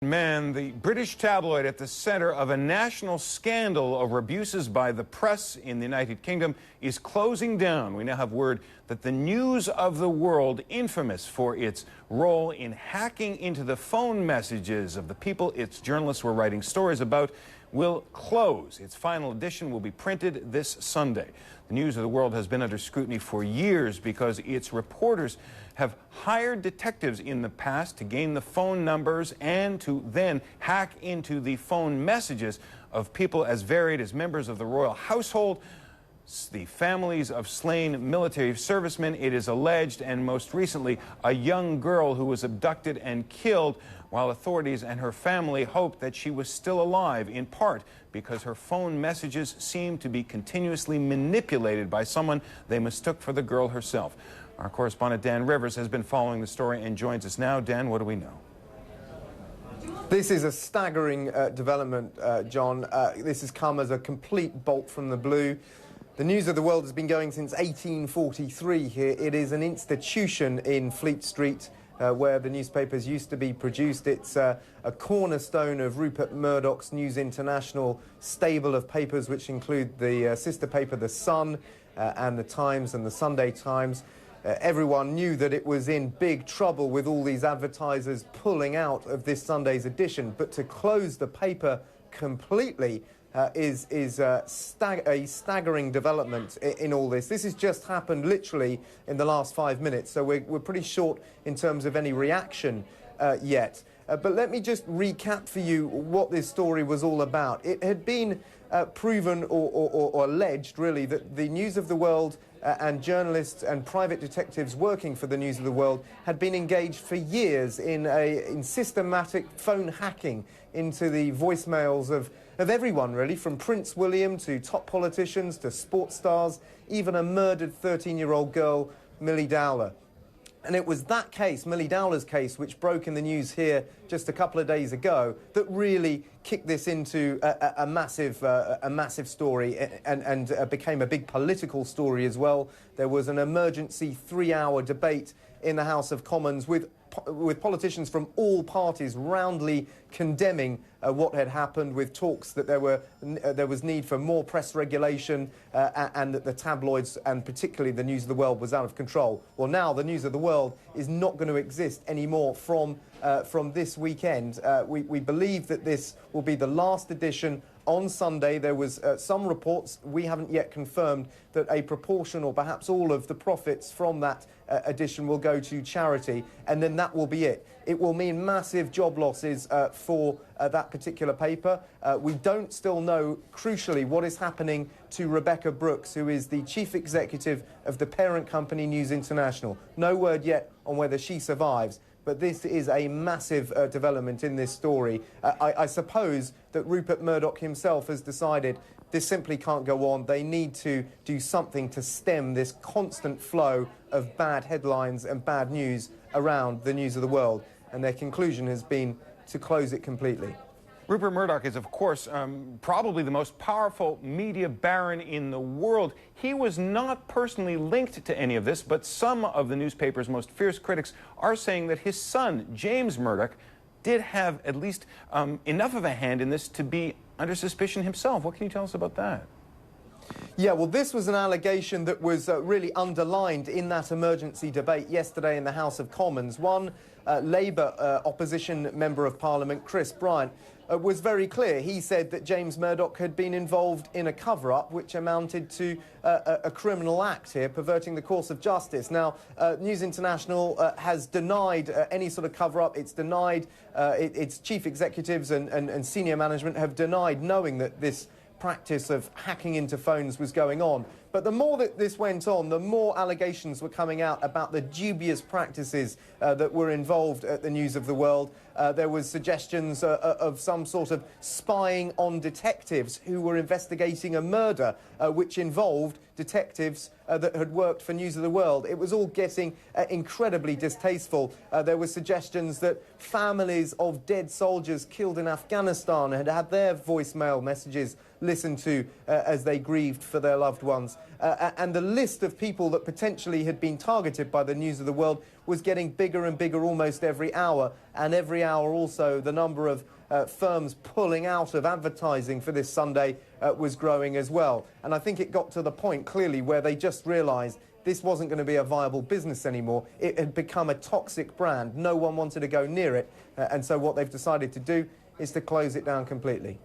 Man, the British tabloid at the center of a national scandal over abuses by the press in the United Kingdom is closing down. We now have word that the News of the World, infamous for its role in hacking into the phone messages of the people its journalists were writing stories about, will close. Its final edition will be printed this Sunday. The News of the World has been under scrutiny for years because its reporters have hired detectives in the past to gain the phone numbers and to then hack into the phone messages of people as varied as members of the royal household, the families of slain military servicemen, it is alleged, and most recently, a young girl who was abducted and killed while authorities and her family hoped that she was still alive, in part because her phone messages seemed to be continuously manipulated by someone they mistook for the girl herself. Our correspondent Dan Rivers has been following the story and joins us now. Dan, what do we know? This is a staggering development, John. This has come as a complete bolt from the blue. The News of the World has been going since 1843 here. It is an institution in Fleet Street where the newspapers used to be produced. It's a cornerstone of Rupert Murdoch's News International stable of papers, which include the sister paper The Sun and The Times and the Sunday Times. Everyone knew that it was in big trouble with all these advertisers pulling out of this Sunday's edition, but to close the paper completely is a staggering development in all this. This has just happened literally in the last 5 minutes, so we're pretty short in terms of any reaction yet. But let me just recap for you what this story was all about. It had been proven or alleged, really, that the News of the World and journalists and private detectives working for the News of the World had been engaged for years in systematic phone hacking into the voicemails of everyone, really, from Prince William to top politicians to sports stars, even a murdered 13-year-old girl, Millie Dowler. And it was that case, Millie Dowler's case, which broke in the news here just a couple of days ago, that really kicked this into a massive story and became a big political story as well. There was an emergency 3-hour debate in the House of Commons with politicians from all parties roundly condemning what had happened, with talks that there was need for more press regulation and that the tabloids and particularly the News of the World was out of control. Well, now the News of the World is not going to exist anymore from this weekend. We believe that this will be the last edition on Sunday. There was some reports, we haven't yet confirmed, that a proportion or perhaps all of the profits from that edition will go to charity, and then that will be it. It will mean massive job losses for that particular paper. We don't still know, crucially, what is happening to Rebecca Brooks, who is the chief executive of the parent company News International. No word yet on whether she survives. But this is a massive development in this story. I suppose that Rupert Murdoch himself has decided this simply can't go on. They need to do something to stem this constant flow of bad headlines and bad news around the News of the World. And their conclusion has been to close it completely. Rupert Murdoch is, of course, probably the most powerful media baron in the world. He was not personally linked to any of this, but some of the newspaper's most fierce critics are saying that his son, James Murdoch, did have at least enough of a hand in this to be under suspicion himself. What can you tell us about that? Yeah, well, this was an allegation that was really underlined in that emergency debate yesterday in the House of Commons. One Labour opposition member of Parliament, Chris Bryant, was very clear. He said that James Murdoch had been involved in a cover-up which amounted to a criminal act here, perverting the course of justice. Now, News International has denied any sort of cover-up. It's denied, its chief executives and senior management have denied knowing that this practice of hacking into phones was going on. But the more that this went on, the more allegations were coming out about the dubious practices that were involved at the News of the World. There was suggestions of some sort of spying on detectives who were investigating a murder which involved detectives that had worked for News of the World. It was all getting incredibly distasteful. There were suggestions that families of dead soldiers killed in Afghanistan had had their voicemail messages listened to as they grieved for their loved ones. And the list of people that potentially had been targeted by the News of the World was getting bigger and bigger almost every hour. And every hour also the number of firms pulling out of advertising for this Sunday was growing as well. And I think it got to the point clearly where they just realised this wasn't going to be a viable business anymore. It had become a toxic brand. No one wanted to go near it. And so what they've decided to do is to close it down completely.